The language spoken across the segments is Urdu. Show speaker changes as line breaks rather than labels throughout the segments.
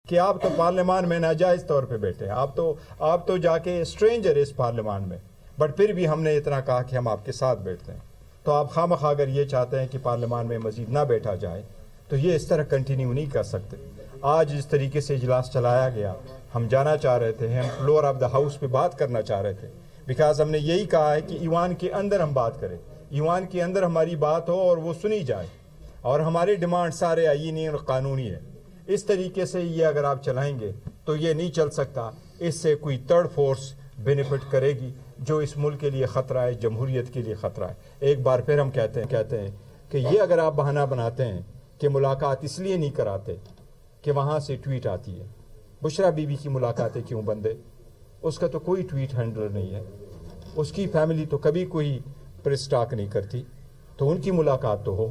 کہ آپ تو پارلیمان میں ناجائز طور پہ بیٹھے ہیں، آپ تو جا کے اسٹرینجر اس پارلیمان میں، بٹ پھر بھی ہم نے اتنا کہا کہ ہم آپ کے ساتھ بیٹھتے ہیں۔ تو آپ خواہ اگر یہ چاہتے ہیں کہ پارلیمان میں مزید نہ بیٹھا جائے تو یہ اس طرح کنٹینیو نہیں کر سکتے۔ آج جس طریقے سے اجلاس چلایا گیا، ہم جانا چاہ رہے تھے، ہم فلور آف دا ہاؤس پہ بات کرنا چاہ رہے تھے، بیکاز ہم نے یہی کہا ہے کہ ایوان کے اندر ہم بات کریں، ایوان کے اندر ہماری بات ہو اور وہ سنی جائے، اور ہمارے ڈیمانڈ سارے آئینی اور قانونی ہے۔ اس طریقے سے یہ اگر آپ چلائیں گے تو یہ نہیں چل سکتا، اس سے کوئی تھرڈ فورس بینیفٹ کرے گی جو اس ملک کے لیے خطرہ ہے، جمہوریت کے لیے خطرہ ہے۔ ایک بار پھر ہم کہتے ہیں کہ یہ اگر آپ بہانہ بناتے ہیں کہ ملاقات اس لیے نہیں کراتے کہ وہاں سے ٹویٹ آتی ہے، بشرا بی بی کی ملاقاتیں کیوں بندے؟ اس کا تو کوئی ٹویٹ ہینڈلر نہیں ہے، اس کی فیملی تو کبھی کوئی پریس ٹاک نہیں کرتی، تو ان کی ملاقات تو ہو۔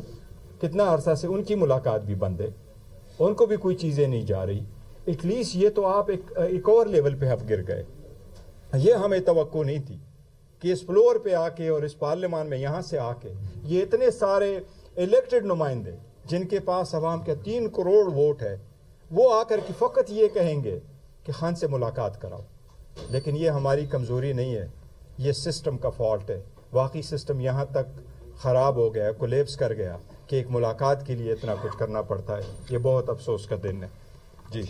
کتنا عرصہ سے ان کی ملاقات بھی بند ہے، ان کو بھی کوئی چیزیں نہیں جا رہی۔ ایٹ لیسٹ یہ تو آپ ایک اور لیول پہ آپ گر گئے۔ یہ ہمیں توقع نہیں تھی کہ اس فلور پہ آ کے اور اس پارلیمان میں یہاں سے آ کے یہ اتنے سارے الیکٹڈ نمائندے جن کے پاس عوام کے 3 کروڑ ووٹ ہے، وہ آ کر کے فقط یہ کہیں گے کہ خان سے ملاقات کراؤ۔ لیکن یہ ہماری کمزوری نہیں ہے، یہ سسٹم کا فالٹ ہے۔ واقعی سسٹم یہاں تک خراب ہو گیا، کولیپس کر گیا کہ ایک ملاقات کے لیے اتنا کچھ کرنا پڑتا ہے۔ یہ بہت افسوس کا دن ہے۔ جی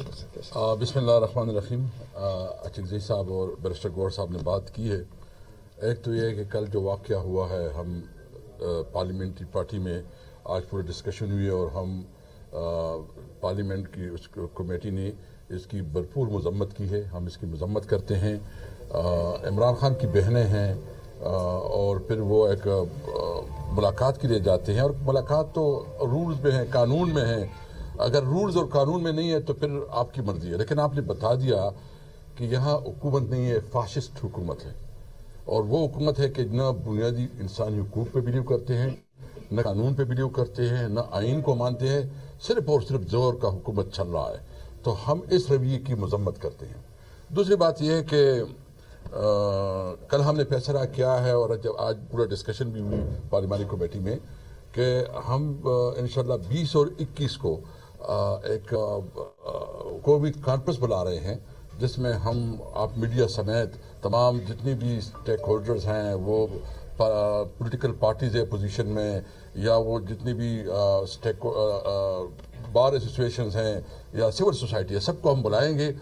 بسم اللہ الرحمن الرحیم۔ اچنزئی صاحب اور بیرسٹر گور صاحب نے بات کی ہے۔ ایک تو یہ ہے کہ کل جو واقعہ ہوا ہے، ہم پارلیمنٹری پارٹی میں آج پورے ڈسکشن ہوئی اور ہم پارلیمنٹ کی اس کمیٹی نے اس کی بھرپور مذمت کی ہے۔ ہم اس کی مذمت کرتے ہیں۔ عمران خان کی بہنیں ہیں اور پھر وہ ایک ملاقات کے لیے جاتے ہیں، اور ملاقات تو رولز میں ہیں، قانون میں ہیں۔ اگر رولز اور قانون میں نہیں ہے تو پھر آپ کی مرضی ہے، لیکن آپ نے بتا دیا کہ یہاں حکومت نہیں ہے، فاشسٹ حکومت ہے، اور وہ حکومت ہے کہ نہ بنیادی انسانی حقوق پہ بلیو کرتے ہیں، نہ قانون پہ بلیو کرتے ہیں، نہ آئین کو مانتے ہیں، صرف اور صرف زور کا حکومت چل رہا ہے۔ تو ہم اس رویے کی مذمت کرتے ہیں۔ دوسری بات یہ ہے کہ کل ہم نے فیصلہ کیا ہے، اور جب آج پورا ڈسکشن بھی ہوئی پارلیمانی کمیٹی میں، کہ ہم انشاءاللہ 20 اور 21 کو ایک کووڈ کانفرنس بلا رہے ہیں، جس میں ہم آپ میڈیا سمیت تمام جتنی بھی اسٹیک ہولڈرز ہیں، وہ پولیٹیکل پارٹیز ہے پوزیشن میں، یا وہ جتنی بھی بار ایسوسیشنز ہیں یا سول سوسائٹی ہے، سب کو ہم بلائیں گے،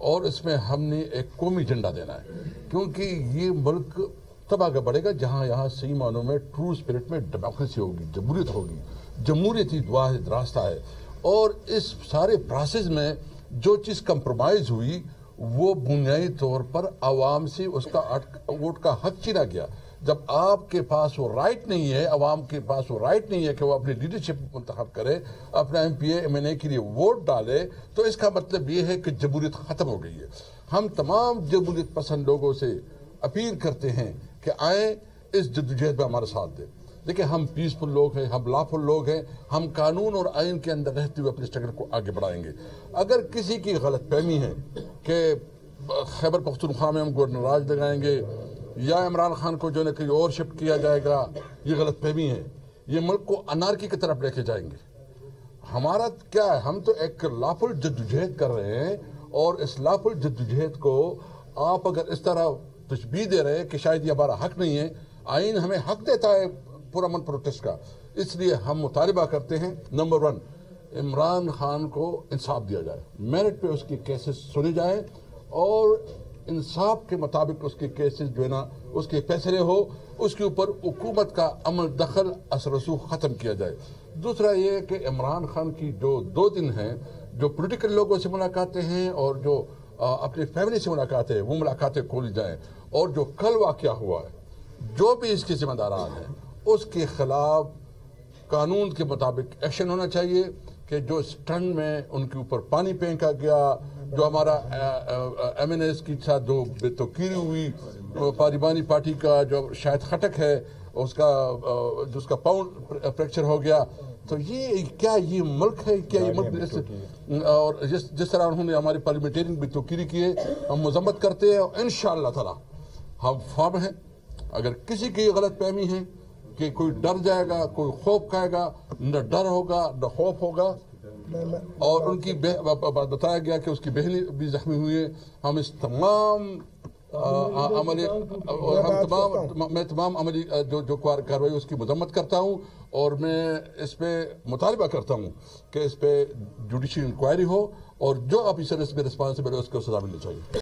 اور اس میں ہم نے ایک قومی ایجنڈا دینا ہے، کیونکہ یہ ملک تب آگے بڑھے گا جہاں یہاں صحیح معنوں میں ٹرو اسپرٹ میں ڈیموکریسی ہوگی، جمہوریت ہوگی۔ جمہوریت ہی واحد راستہ ہے، اور اس سارے پروسیس میں جو چیز کمپرومائز ہوئی وہ بنیادی طور پر عوام سے اس کا ووٹ کا حق چھینا گیا۔ جب آپ کے پاس وہ رائٹ نہیں ہے، عوام کے پاس وہ رائٹ نہیں ہے کہ وہ اپنی لیڈرشپ منتخب کرے، اپنا M P A M N A کے لیے ووٹ ڈالے، تو اس کا مطلب یہ ہے کہ جمہوریت ختم ہو گئی ہے۔ ہم تمام جمہوریت پسند لوگوں سے اپیل کرتے ہیں کہ آئیں اس جدوجہد میں ہمارا ساتھ دیں۔ دیکھیں، ہم پیسفل لوگ ہیں، ہم لافل لوگ ہیں، ہم قانون اور آئین کے اندر رہتے ہوئے اپنے اسٹرگل کو آگے بڑھائیں گے۔ اگر کسی کی غلط فہمی ہے کہ خیبر پختونخوا میں ہم گورنر راج لگائیں گے یا عمران خان کو جو ہے کہیں اور شفٹ کیا جائے گا، یہ غلط فہمی ہے، یہ ملک کو انارکی کی طرف لے کے جائیں گے۔ ہمارا کیا ہے، ہم تو ایک لافل جدوجہد کر رہے ہیں، اور اس لافل جدوجہد کو آپ اگر اس طرح تشبیہ دے رہے ہیں کہ شاید یہ ہمارا حق نہیں ہے، آئین ہمیں حق دیتا ہے پرامن پروٹیسٹ کا۔ اس لیے ہم مطالبہ کرتے ہیں، نمبر 1، عمران خان کو انصاف دیا جائے، میرٹ پہ اس کی کیسز سنے جائیں، اور انصاف کے مطابق اس کے کیسز جو ہے نا اس کے فیصلے ہو، اس کے اوپر حکومت کا عمل دخل اثر رسوخ ختم کیا جائے۔ دوسرا یہ کہ عمران خان کی جو 2 دن ہیں، جو پولیٹیکل لوگوں سے ملاقاتیں ہیں اور جو اپنی فیملی سے ملاقاتیں ہیں، وہ ملاقاتیں کھولی جائیں، اور جو کل واقعہ ہوا ہے، جو بھی اس کے ذمہ داران ہیں، اس کے خلاف قانون کے مطابق ایکشن ہونا چاہیے، کہ جو اسٹنڈ میں ان کے اوپر پانی پھینکا گیا، جو ہمارا ایم این ایس کی ساتھ جو بے توقیری ہوئی، پارلیمانی پارٹی کا جو شاید خٹک ہے، اس کا جس کا پاؤنڈ فریکچر ہو گیا، تو یہ کیا یہ ملک ہے؟ کیا یہ ملک؟ اور جس طرح انہوں نے ہماری پارلیمنٹرین بے توقیری کی ہے، ہم مذمت کرتے ہیں، اور انشاءاللہ تعالی ہم فارم ہیں۔ اگر کسی کی غلط فہمی ہے کہ کوئی ڈر جائے گا، کوئی خوف کھائے گا، نہ ڈر ہوگا نہ خوف ہوگا، اور ان کی بتایا گیا کہ اس کی بہن بھی زخمی ہوئی ہے. ہم اس تمام عملی میں تمام عملی جو کارروائی اس کی مذمت کرتا ہوں اور میں اس پہ مطالبہ کرتا ہوں کہ اس پہ جوڈیشل انکوائری ہو اور جو آفیسر اس پہ رسپانسبل ہے اس کو سزا ملنی چاہیے.